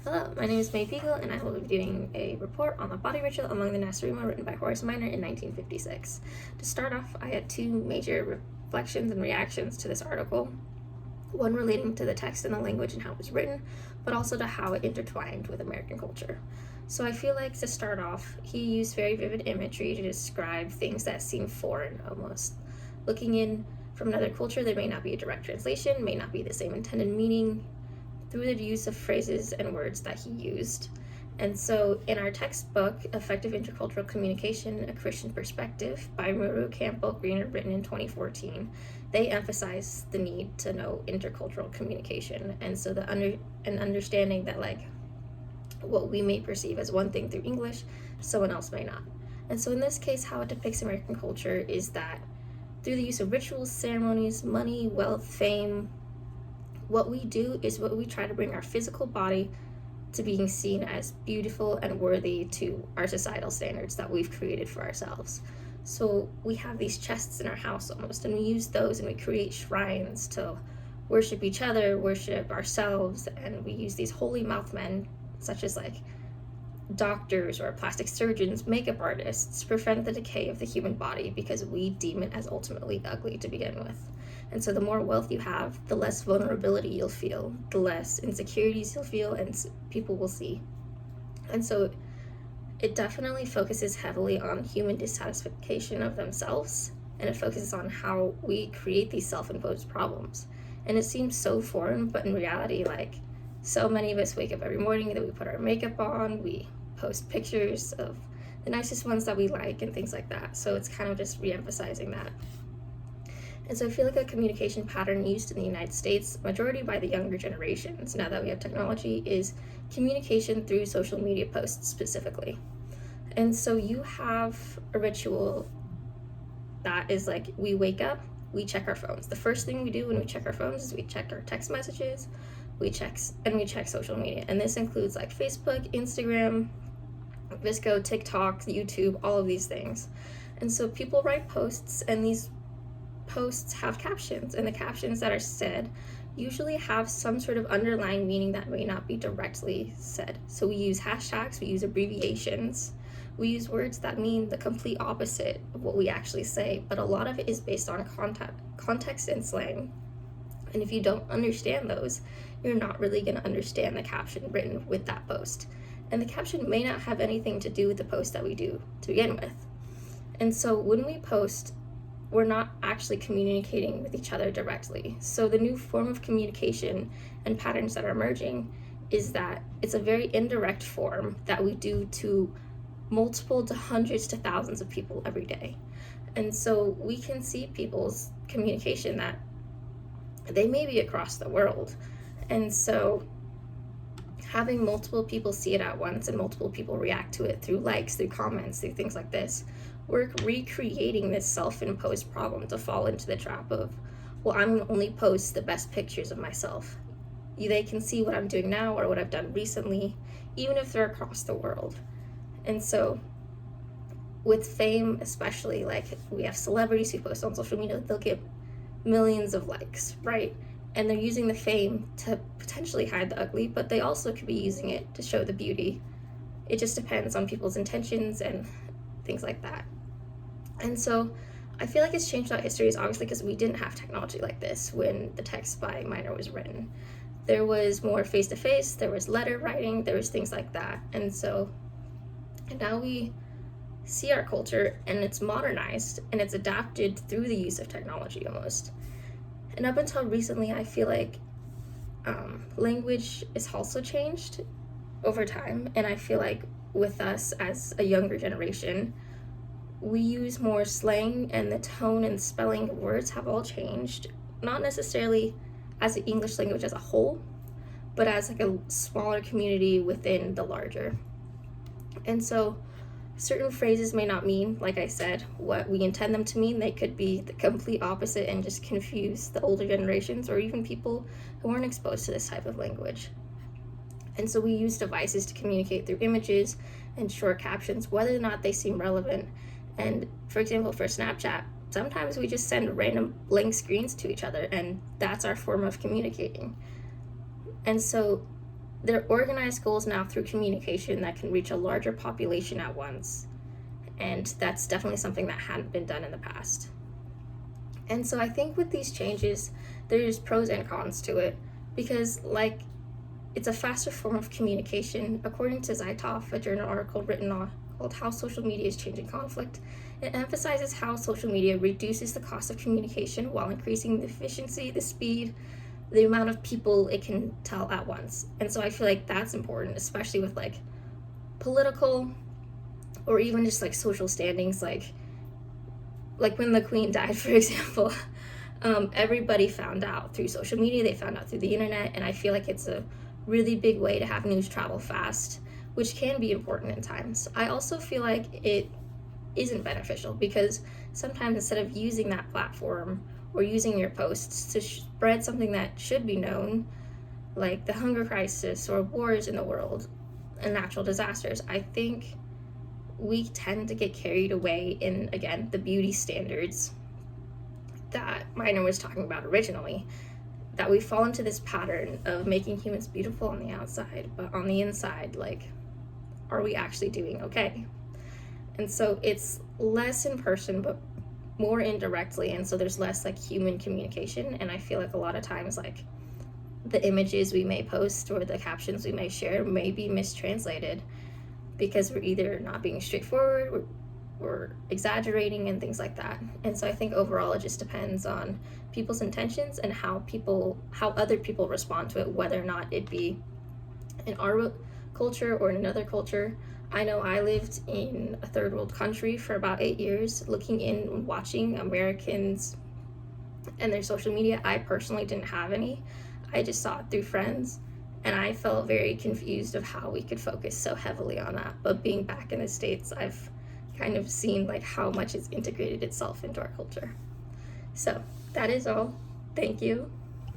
Hello, my name is May Beagle, and I will be doing a report on the body ritual among the Nacirema written by Horace in 1956. To start off, I had two major reflections and reactions to this article, one relating to the text and the language and how it was written, but also to how it intertwined with American culture. So I feel like to start off, he used very vivid imagery to describe things that seem foreign almost. Looking in from another culture, there may not be a direct translation, may not be the same intended meaning, through the use of phrases and words that he used. And so in our textbook, Effective Intercultural Communication, A Christian Perspective by Muru Campbell Greener, written in 2014, they emphasize the need to know intercultural communication. And so understanding that what we may perceive as one thing through English, someone else may not. And so in this case, how it depicts American culture is that through the use of rituals, ceremonies, money, wealth, fame, what we do is what we try to bring our physical body to being seen as beautiful and worthy to our societal standards that we've created for ourselves. So we have these chests in our house almost, and we use those and we create shrines to worship each other, worship ourselves, and we use these holy mouth men, such as doctors or plastic surgeons, makeup artists, to prevent the decay of the human body because we deem it as ultimately ugly to begin with. And so the more wealth you have, the less vulnerability you'll feel, the less insecurities you'll feel, and people will see. And so it definitely focuses heavily on human dissatisfaction of themselves, and it focuses on how we create these self-imposed problems. And it seems so foreign, but in reality, so many of us wake up every morning that we put our makeup on, we post pictures of the nicest ones that we like and things like that. So it's kind of just re-emphasizing that. And so I feel like a communication pattern used in the United States, majority by the younger generations, now that we have technology, is communication through social media posts specifically. And so you have a ritual that is we wake up, we check our phones. The first thing we do when we check our phones is we check our text messages, we check social media. And this includes Facebook, Instagram, Visco, TikTok, YouTube, all of these things. And so people write posts, and these posts have captions, and the captions that are said usually have some sort of underlying meaning that may not be directly said. So we use hashtags, we use abbreviations, we use words that mean the complete opposite of what we actually say, but a lot of it is based on context and slang. And if you don't understand those, you're not really going to understand the caption written with that post. And the caption may not have anything to do with the post that we do to begin with. And so when we post, we're not actually communicating with each other directly. So the new form of communication and patterns that are emerging is that it's a very indirect form that we do to multiple to hundreds to thousands of people every day. And so we can see people's communication that they may be across the world. And so having multiple people see it at once and multiple people react to it through likes, through comments, through things like this, we're recreating this self-imposed problem to fall into the trap of, well, I'm going to only post the best pictures of myself. They can see what I'm doing now or what I've done recently, even if they're across the world. And so with fame, especially, we have celebrities who post on social media, they'll get millions of likes, right? And they're using the fame to potentially hide the ugly, but they also could be using it to show the beauty. It just depends on people's intentions and things like that. And so I feel like it's changed throughout history is obviously because we didn't have technology like this when the text by Miner was written. There was more face-to-face, there was letter writing, there was things like that. And now we see our culture and it's modernized and it's adapted through the use of technology almost. And up until recently, I feel like language is also changed over time. And I feel like with us as a younger generation, we use more slang, and the tone and spelling of words have all changed, not necessarily as the English language as a whole, but as a smaller community within the larger. And so certain phrases may not mean, like I said, what we intend them to mean. They could be the complete opposite and just confuse the older generations or even people who aren't exposed to this type of language. And so we use devices to communicate through images and short captions, whether or not they seem relevant. And for example, for Snapchat, sometimes we just send random blank screens to each other, and that's our form of communicating. And so They're organized goals now through communication that can reach a larger population at once. And that's definitely something that hadn't been done in the past. And so I think with these changes, there's pros and cons to it, because like it's a faster form of communication. According to Zaitov, a journal article written called How Social Media is Changing Conflict, it emphasizes how social media reduces the cost of communication while increasing the efficiency, the speed, the amount of people it can tell at once. And so I feel like that's important, especially with like political or even just like social standings, like when the Queen died, for example. Everybody found out through social media, they found out through the internet, and I feel like it's a really big way to have news travel fast, which can be important in times. I also feel like it isn't beneficial, because sometimes instead of using that platform or using your posts to spread something that should be known, like the hunger crisis or wars in the world and natural disasters, I think we tend to get carried away in, again, the beauty standards that Miner was talking about originally, that we fall into this pattern of making humans beautiful on the outside, but on the inside, like, are we actually doing okay? And so it's less in person, but more indirectly, and so there's less like human communication. And I feel like a lot of times, like, the images we may post or the captions we may share may be mistranslated because we're either not being straightforward, we're exaggerating and things like that. And so I think overall it just depends on people's intentions and how other people respond to it, whether or not it be in our culture or in another culture. I know I lived in a third world country for about 8 years, looking in and watching Americans and their social media. I personally didn't have any. I just saw it through friends, and I felt very confused of how we could focus so heavily on that. But being back in the States, I've kind of seen like how much it's integrated itself into our culture. So that is all. Thank you.